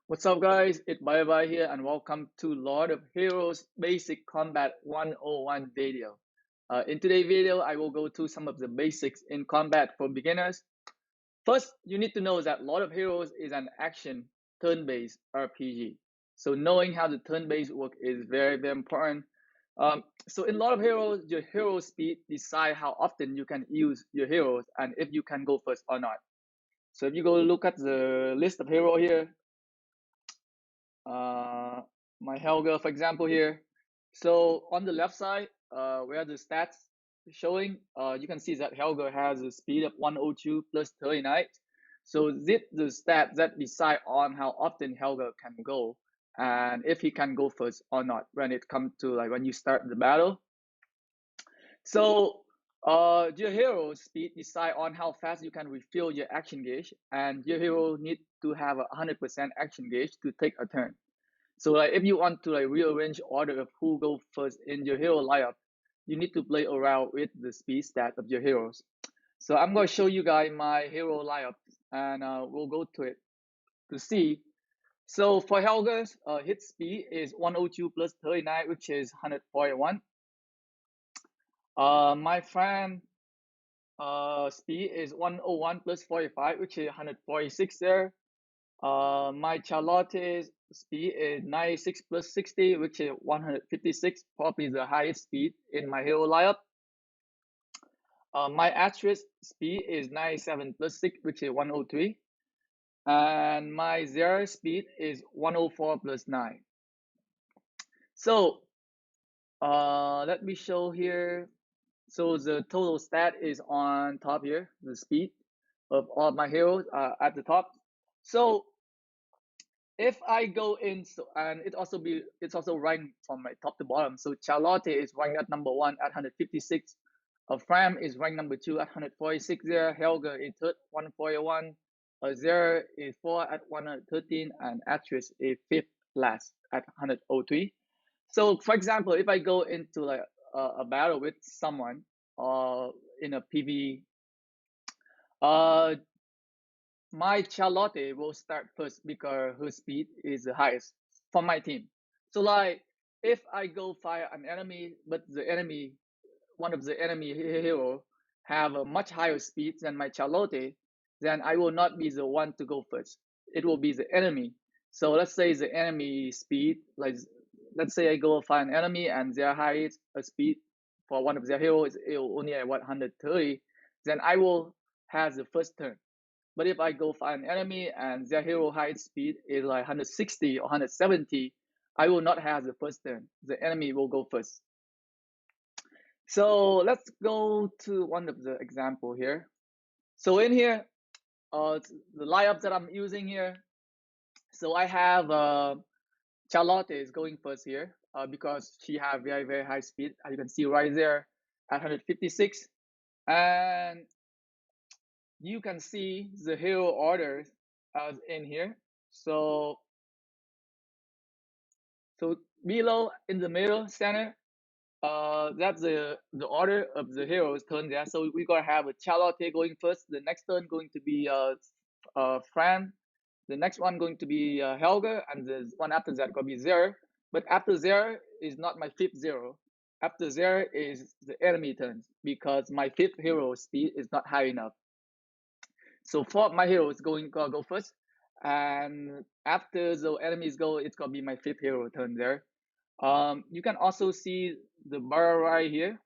What's up guys, it's Bye here and welcome to Lord of Heroes Basic Combat 101 video. In today's video, I will go through some of the basics in combat for beginners. First, you need to know that Lord of Heroes is an action turn-based RPG. So knowing how the turn-based work is very important. So in Lord of Heroes, your hero speed decide how often you can use your heroes and if you can go first or not. So if you go look at the list of hero here, my Helga, for example, here. So on the left side, where the stats showing, you can see that Helga has a speed of 102 plus 39. So this the stat that decide on how often Helga can go and if he can go first or not when it comes to like when you start the battle. So your hero speed decide on how fast you can refill your action gauge, and your hero need to have a 100% action gauge to take a turn. So like if you want to like rearrange order of who go first in your hero lineup, you need to play around with the speed stat of your heroes. So I'm going to show you guys my hero lineup, and we'll go to it to see. So for Helga's hit speed is 102 plus 39, which is 141. My friend speed is 101 plus 45, which is 146 there. My Charlotte's speed is 96 plus 60, which is 156, probably the highest speed in my hero lineup. My Actress speed is 97 plus 6, which is 103. And my Zero speed is 104 plus 9. So let me show here. So the total stat is on top here, the speed of all my heroes at the top. So if I go in, and it's also ranked from my top to bottom. So Charlotte is ranked at number 1 at 156. Fram is ranked number 2 at 146 there. Helga is third, 141. Zero is 4 at 113, and Actress is fifth last at 103. So for example, if I go into like a battle with someone in a PvE, my Charlotte will start first because her speed is the highest for my team. So like if I go fire an enemy, but one of the enemy hero have a much higher speed than my Charlotte, then I will not be the one to go first. It will be the enemy. So let's say the enemy speed, like let's say I go find an enemy and their highest speed for one of their heroes is only at 130, then I will have the first turn. But if I go find an enemy and their hero height speed is like 160 or 170, I will not have the first turn. The enemy will go first. So let's go to one of the example here. So in here, the lineup that I'm using here. So I have Charlotte is going first here because she have very high speed. As you can see right there at 156, and you can see the hero orders as in here. So below in the middle center, that's the order of the heroes turn there. So we're gonna have a Charlotte going first. The next turn going to be Fran. The next one going to be Helga, and the one after that gonna be Zero. But after Zero is not my fifth Zero. After Zero is the enemy turns because my fifth hero speed is not high enough. So for my hero is going to go first, and after the enemies go, it's gonna be my fifth hero turn there. You can also see the bar right here.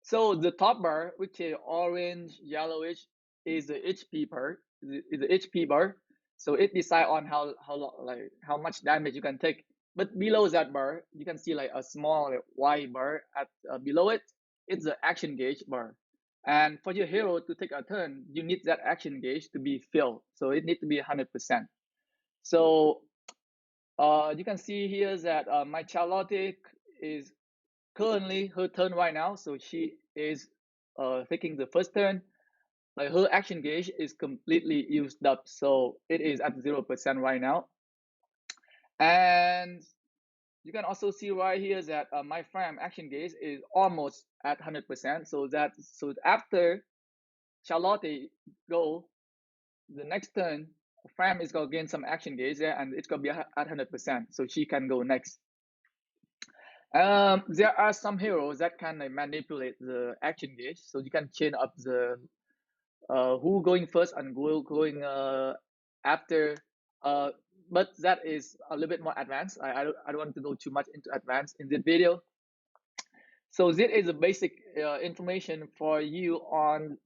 So the top bar, which is orange, yellowish, is the HP bar. Is the HP bar. So it decide on how much damage you can take. But below that bar, you can see like a small white bar at below it. It's the action gauge bar. And for your hero to take a turn, you need that action gauge to be filled. So it needs to be 100%. So you can see here that my Charlotte is currently her turn right now. So she is taking the first turn. Like her action gauge is completely used up. So it is at 0% right now. And you can also see right here that my Fram action gauge is almost at 100%. So after Charlotte go, the next turn, Fram is gonna gain some action gauge there, and it's gonna be at 100%, so she can go next. There are some heroes that can manipulate the action gauge, so you can chain up the who going first and who going after. Uh, but that is a little bit more advanced. I don't want to go too much into advanced in this video. So this is a basic information for you on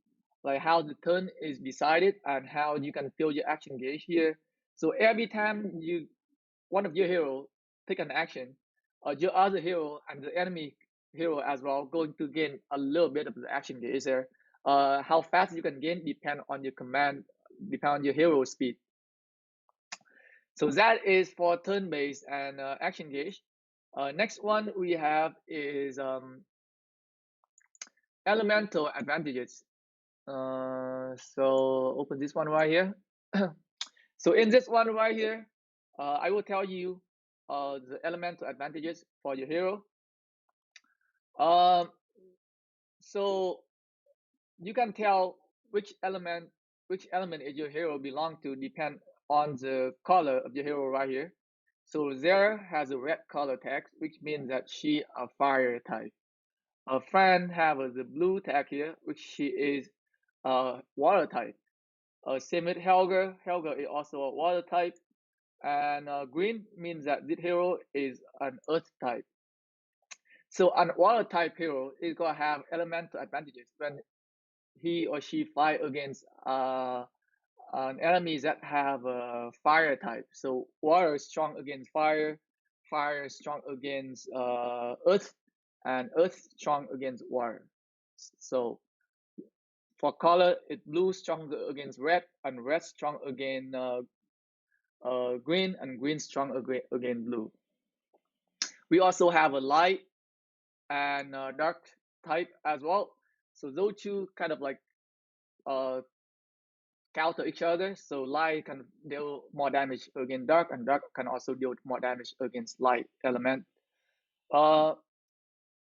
like how the turn is decided and how you can fill your action gauge here. So every time one of your hero take an action, your other hero and the enemy hero as well going to gain a little bit of the action gauge there. How fast you can gain depend on your command, depend on your hero speed. So that is for turn-based and action gauge. Next one we have is elemental advantages. So open this one right here. So in this one right here, I will tell you the elemental advantages for your hero. So you can tell which element is your hero belong to depend on the color of your hero right here. So there has a red color tag, which means that she a fire type. A friend have the blue tag here, which she is water type. Same with Helga. Helga is also a water type. And green means that this hero is an earth type. So an water type hero is gonna have elemental advantages when he or she fight against an enemies that have a fire type. So water is strong against fire, fire is strong against earth, and earth strong against water. So for color, it's blue strong against red, and red strong against green, and green strong against blue. We also have a light and dark type as well. So those two kind of like counter each other. So light can deal more damage against dark, and dark can also deal more damage against light element.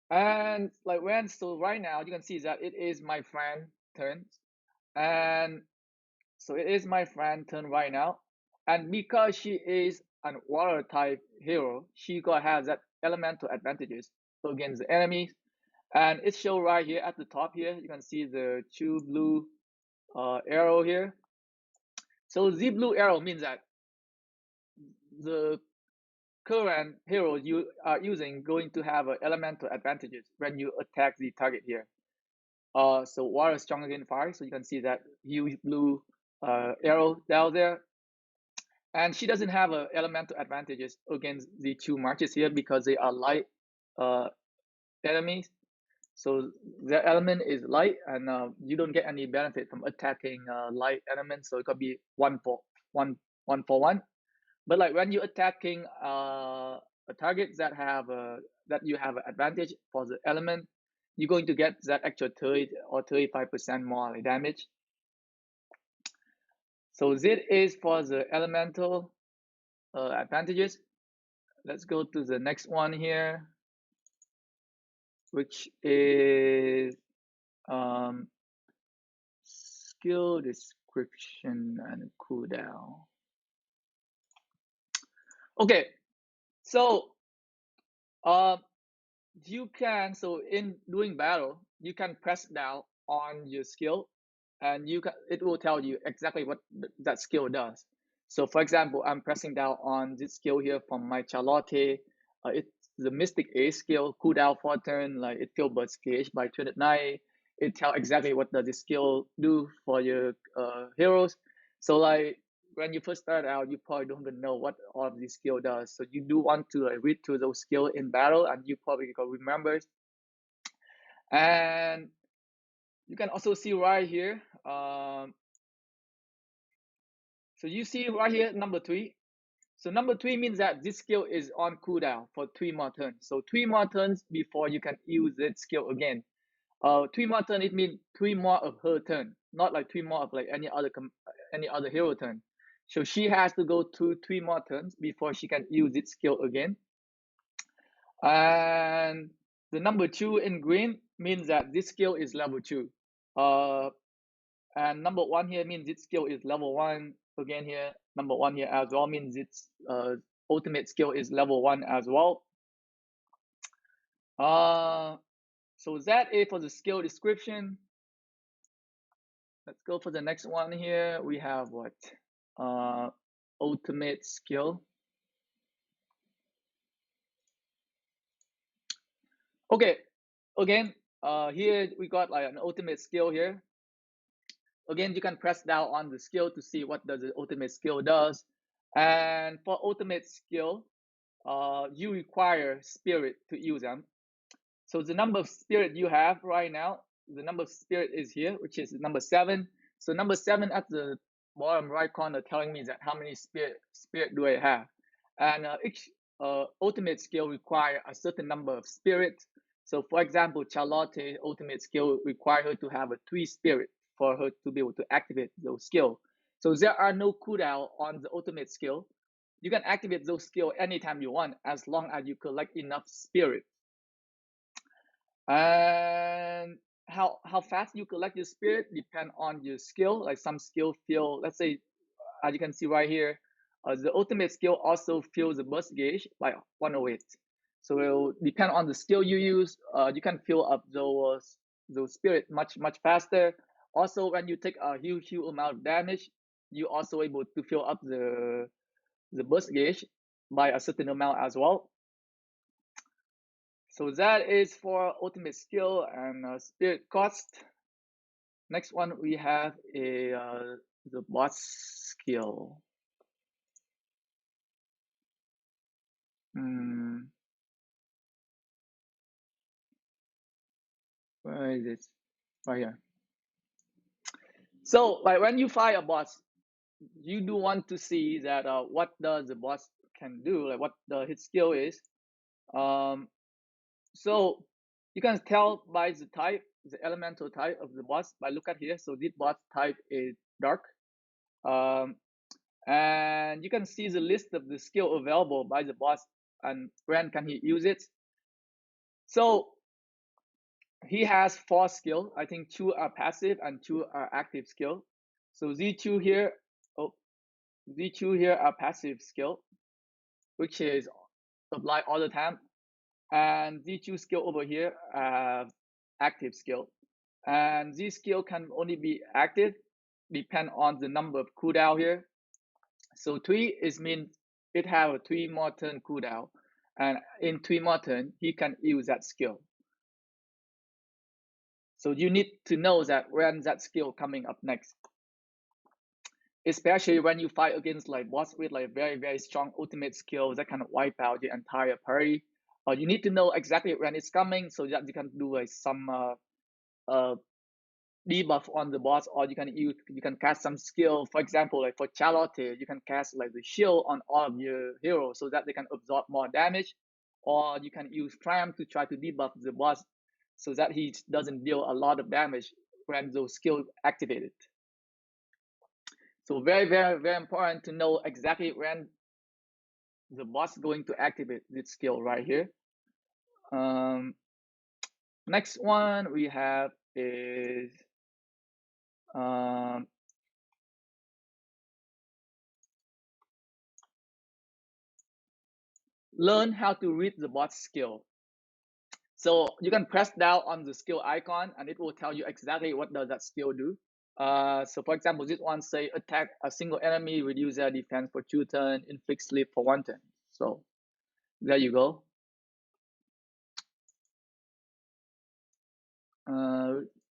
And like so right now you can see that it is my friend turn, and so it is my friend turn right now, and because she is an water type hero, she gonna have that elemental advantages against the enemies, and it show right here at the top here. You can see the two blue arrow here. So the blue arrow means that the current hero you are using going to have elemental advantages when you attack the target here. So water is stronger than fire, so you can see that huge blue arrow down there. And she doesn't have elemental advantages against the two marches here because they are light enemies. So the element is light, and you don't get any benefit from attacking light elements. So it could be one for one. But like when you're attacking a target that you have an advantage for the element, you're going to get that extra 30 or 35% more damage. So this is for the elemental advantages. Let's go to the next one here, which is skill description and cooldown. Okay, so you can, so in doing battle, you can press down on your skill, and it will tell you exactly what that skill does. So for example, I'm pressing down on this skill here from my Charlotte. It's the Mystic A skill, cooldown for turn, like it fill burst PH by 290. It tell exactly what does this skill do for your heroes. So like when you first start out, you probably don't even know what all of this skill does. So you do want to read through those skills in battle, and you probably can remember. And you can also see right here. So you see right here, number 3. So number 3 means that this skill is on cooldown for 3 more turns. So 3 more turns before you can use that skill again. 3 more turn, it means 3 more of her turn, not like 3 more of like any other hero turn. So she has to go through 3 more turns before she can use its skill again. And the number 2 in green means that this skill is level 2. And number 1 here means its skill is level 1. again here, number 1 here as well, means its ultimate skill is level 1 as well. So is that it for the skill description? Let's go for the next one here. We have what? Ultimate skill. Okay, again, here we got like an ultimate skill here. Again, you can press down on the skill to see what does the ultimate skill does. And for ultimate skill, you require spirit to use them. So the number of spirit you have right now, the number of spirit is here, which is number 7. So number 7 at the bottom right corner telling me that how many spirit do I have. And each ultimate skill require a certain number of spirit. So for example, Charlotte ultimate skill require her to have a 3 spirit for her to be able to activate those skill. So there are no cooldown on the ultimate skill. You can activate those skill anytime you want, as long as you collect enough spirit. And how fast you collect your spirit depend on your skill. Like some skill feel, let's say, as you can see right here, the ultimate skill also fills the burst gauge by 108. So it will depend on the skill you use. You can fill up those spirit much faster. Also, when you take a huge amount of damage, you also able to fill up the burst gauge by a certain amount as well. So that is for ultimate skill and spirit cost. Next one we have a the boss skill. Where is it? Right here. So like when you fight a boss, you do want to see that what does the boss can do, like what his skill is. So you can tell by the type, the elemental type of the boss by look at here. So this boss type is dark. And you can see the list of the skill available by the boss and when can he use it. So he has 4 skill. I think 2 are passive and 2 are active skill. So these 2 here, these 2 here are passive skill, which is applied all the time. And these 2 skill over here are active skill. And this skill can only be active depend on the number of cooldown here. So 3 is mean it have a 3 more turn cooldown, and in 3 more turn he can use that skill. So you need to know that when that skill coming up next, especially when you fight against like boss with like very strong ultimate skills that can wipe out the entire party. You need to know exactly when it's coming so that you can do like some debuff on the boss, or you can cast some skill. For example, like for Charlotte, you can cast like the shield on all of your heroes so that they can absorb more damage, or you can use Triumph to try to debuff the boss so that he doesn't deal a lot of damage when those skills activated. So very important to know exactly when the boss is going to activate this skill right here. Next one we have is learn how to read the boss skill. So you can press down on the skill icon and it will tell you exactly what does that skill do. So for example, this one say attack a single enemy, reduce their defense for 2 turns, inflict sleep for 1 turn. So there you go.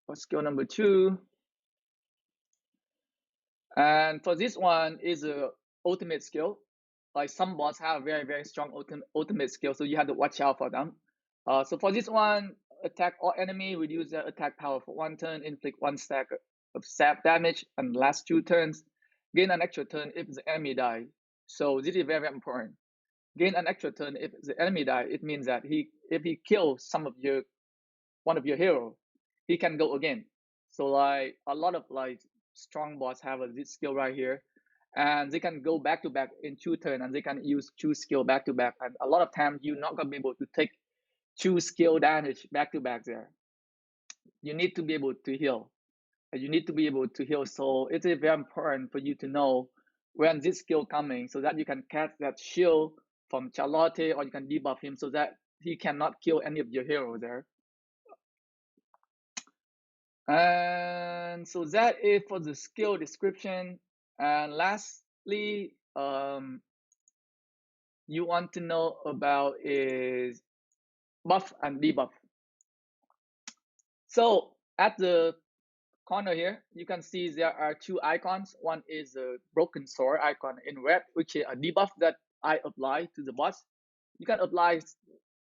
What's skill number 2? And for this one is a ultimate skill. Like some bots have very strong ultimate skill, so you have to watch out for them. So for this one, attack all enemy, reduce their attack power for 1 turn, inflict 1 stack of sap damage, and last 2 turns, gain an extra turn if the enemy die. So this is very important. Gain an extra turn if the enemy die. It means that if he kills one of your hero, he can go again. So like a lot of like strong bots have this skill right here, and they can go back to back in 2 turns, and they can use 2 skill back to back. And a lot of times you're not gonna be able to take 2 skill damage back to back there. You need to be able to heal. You need to be able to heal. So it is very important for you to know when this skill coming, so that you can cast that shield from Charlotte, or you can debuff him so that he cannot kill any of your heroes there. And so that is for the skill description. And lastly, you want to know about is buff and debuff. So at the corner here, you can see there are two icons. One is a broken sword icon in red, which is a debuff that I apply to the boss. You can apply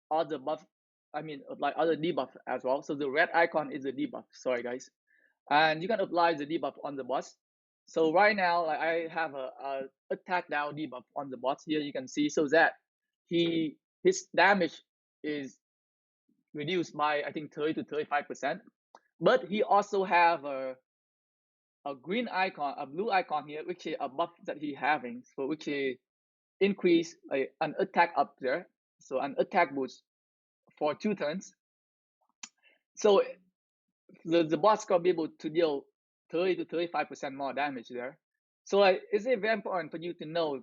other buff, apply other debuff as well. So the red icon is a debuff. Sorry guys, and you can apply the debuff on the boss. So right now, like, I have a attack down debuff on the boss here. You can see so that his damage is reduced by I think 30 to 35%. But he also have a green icon, a blue icon here, which is a buff that he having, so which is increase an attack up there, so an attack boost for 2 turns. So the boss gonna be able to deal 30 to 35% more damage there. So like, it's very important for you to know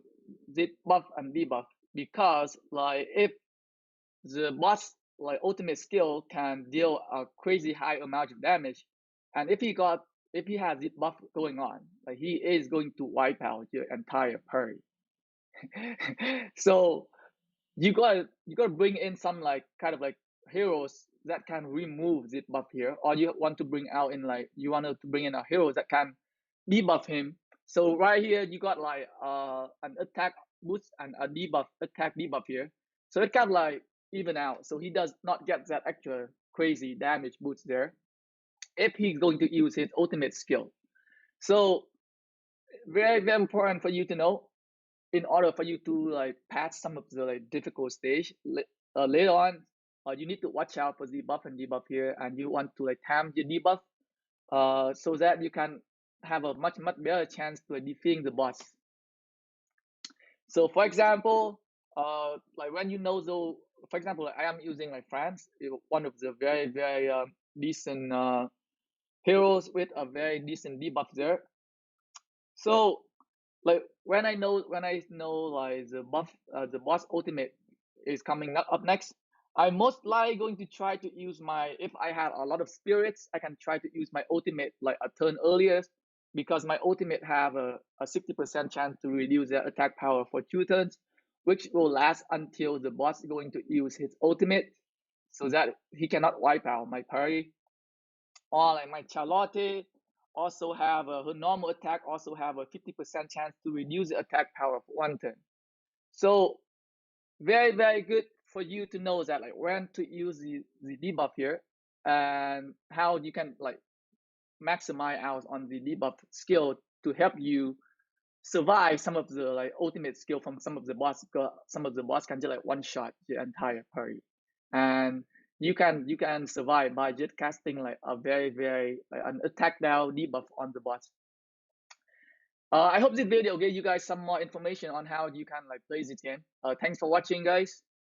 the buff and debuff, because like if the boss like ultimate skill can deal a crazy high amount of damage, and if he has this buff going on, like he is going to wipe out your entire party. So you gotta bring in some like kind of like heroes that can remove this buff here, or you want to bring out in like you want to bring in a hero that can debuff him. So right here you got like an attack boost and a debuff attack debuff here, so it kind of like even out, so he does not get that extra crazy damage boost there if he's going to use his ultimate skill. So very very important for you to know, in order for you to like pass some of the like difficult stage later on. You need to watch out for the buff and debuff here, and you want to like time your debuff so that you can have a much better chance to defeating the boss. So for example, like when you know, so for example, I am using like France, one of the very very decent heroes with a very decent debuff there. So like when I know like the boss ultimate is coming up next, I'm most likely going to try to use my, if I have a lot of spirits, I can try to use my ultimate like a turn earlier, because my ultimate have a 60% chance to reduce their attack power for 2 turns, which will last until the boss is going to use his ultimate, so that he cannot wipe out my party. Or like my Charlotte also have her normal attack also have a 50% chance to reduce the attack power for 1 turn. So very very good for you to know that like when to use the debuff here, and how you can like maximize out on the debuff skill to help you survive some of the like ultimate skill from some of the boss. Some of the boss can just like one shot the entire party, and you can survive by just casting like a very very like an attack down debuff on the boss. I hope this video gave you guys some more information on how you can like play this game. Thanks for watching guys.